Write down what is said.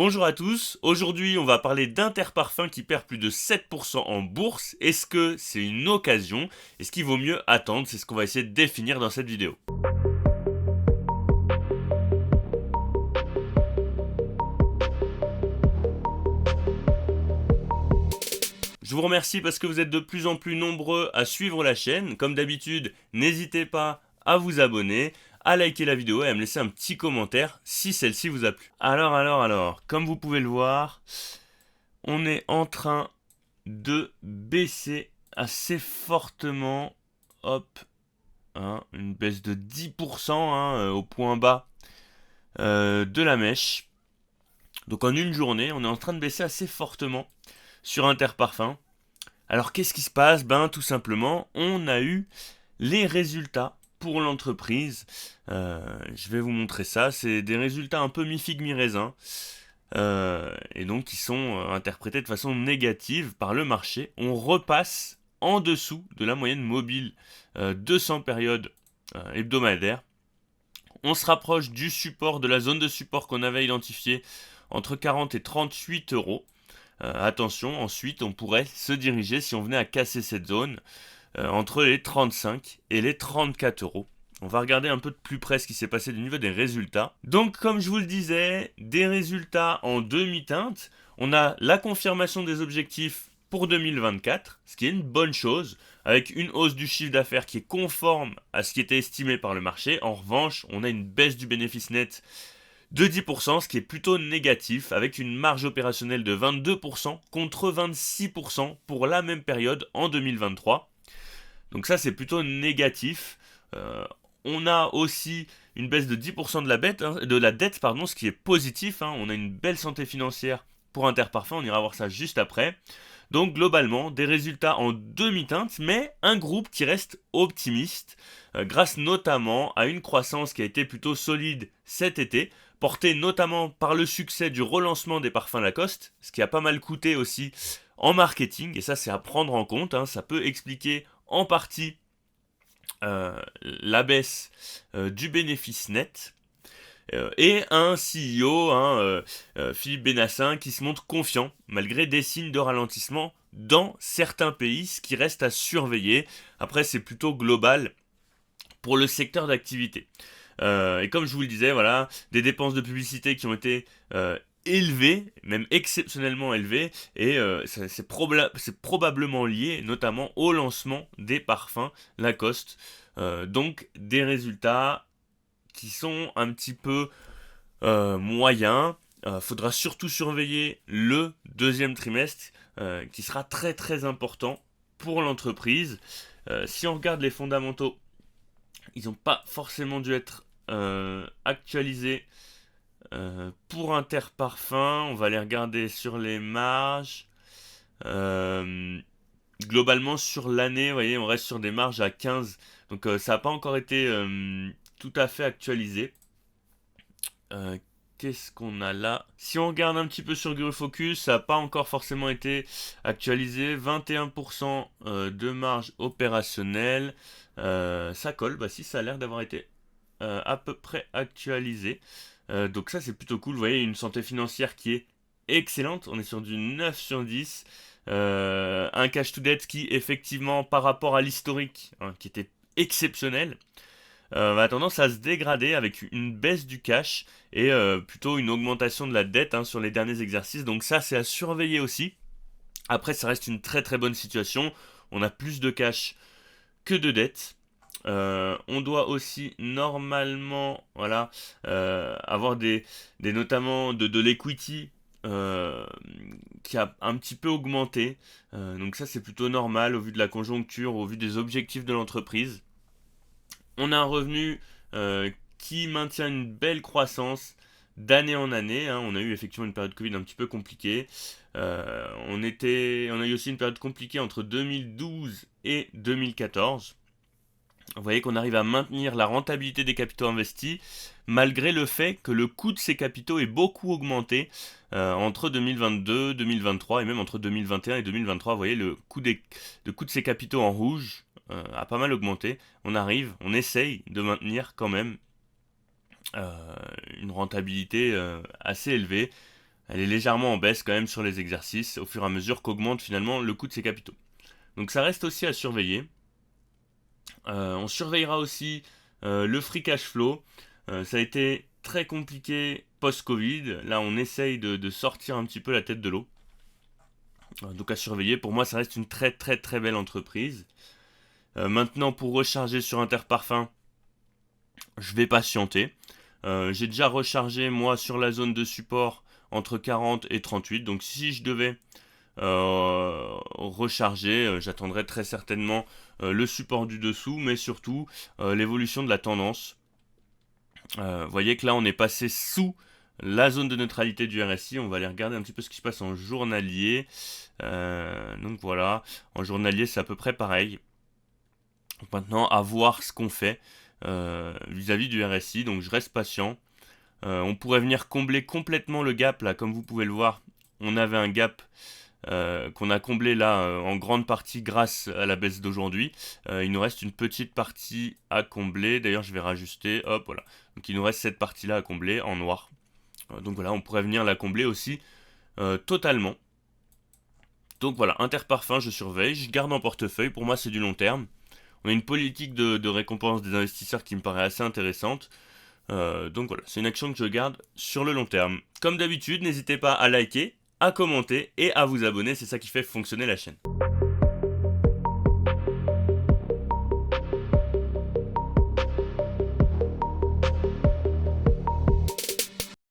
Bonjour à tous, aujourd'hui on va parler d'Interparfums qui perd plus de 7% en bourse. Est-ce que c'est une occasion? Est-ce qu'il vaut mieux attendre? C'est ce qu'on va essayer de définir dans cette vidéo. Je vous remercie parce que vous êtes de plus en plus nombreux à suivre la chaîne. Comme d'habitude, n'hésitez pas à vous abonner, à liker la vidéo et à me laisser un petit commentaire si celle-ci vous a plu. Alors, comme vous pouvez le voir, on est en train de baisser assez fortement. Hop, hein, une baisse de 10% au point bas de la mèche. Donc en une journée, on est en train de baisser assez fortement sur Interparfums. Alors qu'est-ce qui se passe? Tout simplement, on a eu les résultats pour l'entreprise. Je vais vous montrer ça. C'est des résultats un peu mi-figue mi-raisin. Et donc qui sont interprétés de façon négative par le marché. On repasse en dessous de la moyenne mobile 200 périodes hebdomadaires. On se rapproche du support, de la zone de support qu'on avait identifiée entre 40 et 38 euros. Attention, ensuite on pourrait se diriger, si on venait à casser cette zone, entre les 35 et les 34 euros. On va regarder un peu de plus près ce qui s'est passé du niveau des résultats. Donc comme je vous le disais, des résultats en demi-teinte. On a la confirmation des objectifs pour 2024, ce qui est une bonne chose, avec une hausse du chiffre d'affaires qui est conforme à ce qui était estimé par le marché. En revanche, on a une baisse du bénéfice net de 10%, ce qui est plutôt négatif, avec une marge opérationnelle de 22% contre 26% pour la même période en 2023. Donc ça, c'est plutôt négatif. On a aussi une baisse de 10% de la dette, ce qui est positif. On a une belle santé financière pour Interparfums, on ira voir ça juste après. Donc globalement, des résultats en demi-teinte, mais un groupe qui reste optimiste, grâce notamment à une croissance qui a été plutôt solide cet été, portée notamment par le succès du relancement des parfums Lacoste, ce qui a pas mal coûté aussi en marketing, et ça c'est à prendre en compte, ça peut expliquer en partie la baisse du bénéfice net. Et un CEO, Philippe Benassin, qui se montre confiant malgré des signes de ralentissement dans certains pays, ce qui reste à surveiller. Après, c'est plutôt global pour le secteur d'activité. Et comme je vous le disais, voilà, des dépenses de publicité qui ont été élevées, même exceptionnellement élevées, et c'est probablement lié notamment au lancement des parfums Lacoste. Donc des résultats qui sont un petit peu moyens. Faudra surtout surveiller le deuxième trimestre qui sera très très important pour l'entreprise. Si on regarde les fondamentaux, ils n'ont pas forcément dû être actualisés pour Interparfums. On va les regarder sur les marges. Globalement sur l'année, vous voyez, on reste sur des marges à 15. Donc ça n'a pas encore été tout à fait actualisé. Qu'est-ce qu'on a là? Si on regarde un petit peu sur Focus, ça n'a pas encore forcément été actualisé. 21% de marge opérationnelle. Ça colle, si ça a l'air d'avoir été à peu près actualisé. Donc ça c'est plutôt cool. Vous voyez, une santé financière qui est excellente. On est sur du 9 sur 10. Un cash to debt qui effectivement par rapport à l'historique, qui était exceptionnel, a tendance à se dégrader avec une baisse du cash et plutôt une augmentation de la dette sur les derniers exercices. Donc ça c'est à surveiller aussi. Après ça reste une très très bonne situation. On a plus de cash que de dette. On doit aussi normalement avoir notamment de l'equity qui a un petit peu augmenté. Donc ça c'est plutôt normal au vu de la conjoncture, au vu des objectifs de l'entreprise. On a un revenu qui maintient une belle croissance d'année en année. On a eu effectivement une période Covid un petit peu compliquée. On a eu aussi une période compliquée entre 2012 et 2014. Vous voyez qu'on arrive à maintenir la rentabilité des capitaux investis malgré le fait que le coût de ces capitaux est beaucoup augmenté entre 2022, 2023 et même entre 2021 et 2023. Vous voyez le coût de ces capitaux en rouge a pas mal augmenté. On essaye de maintenir quand même une rentabilité assez élevée. Elle est légèrement en baisse quand même sur les exercices au fur et à mesure qu'augmente finalement le coût de ses capitaux. Donc ça reste aussi à surveiller. On surveillera aussi le free cash flow. Ça a été très compliqué post-Covid. Là, on essaye de sortir un petit peu la tête de l'eau. Donc à surveiller. Pour moi, ça reste une très très très belle entreprise. Maintenant, pour recharger sur Interparfums, je vais patienter. J'ai déjà rechargé moi sur la zone de support entre 40 et 38. Donc si je devais recharger, j'attendrai très certainement le support du dessous, mais surtout l'évolution de la tendance. Vous voyez que là on est passé sous la zone de neutralité du RSI. On va aller regarder un petit peu ce qui se passe en journalier. Donc voilà, en journalier c'est à peu près pareil. Donc maintenant à voir ce qu'on fait vis-à-vis du RSI. Donc je reste patient. On pourrait venir combler complètement le gap là, comme vous pouvez le voir. On avait un gap qu'on a comblé là en grande partie grâce à la baisse d'aujourd'hui. Il nous reste une petite partie à combler. D'ailleurs, je vais rajuster. Hop, voilà. Donc il nous reste cette partie-là à combler en noir. Donc voilà, on pourrait venir la combler aussi totalement. Donc voilà, Interparfums, je surveille, je garde en portefeuille. Pour moi, c'est du long terme. On a une politique de récompense des investisseurs qui me paraît assez intéressante. Donc voilà, c'est une action que je garde sur le long terme. Comme d'habitude, n'hésitez pas à liker, à commenter et à vous abonner, c'est ça qui fait fonctionner la chaîne.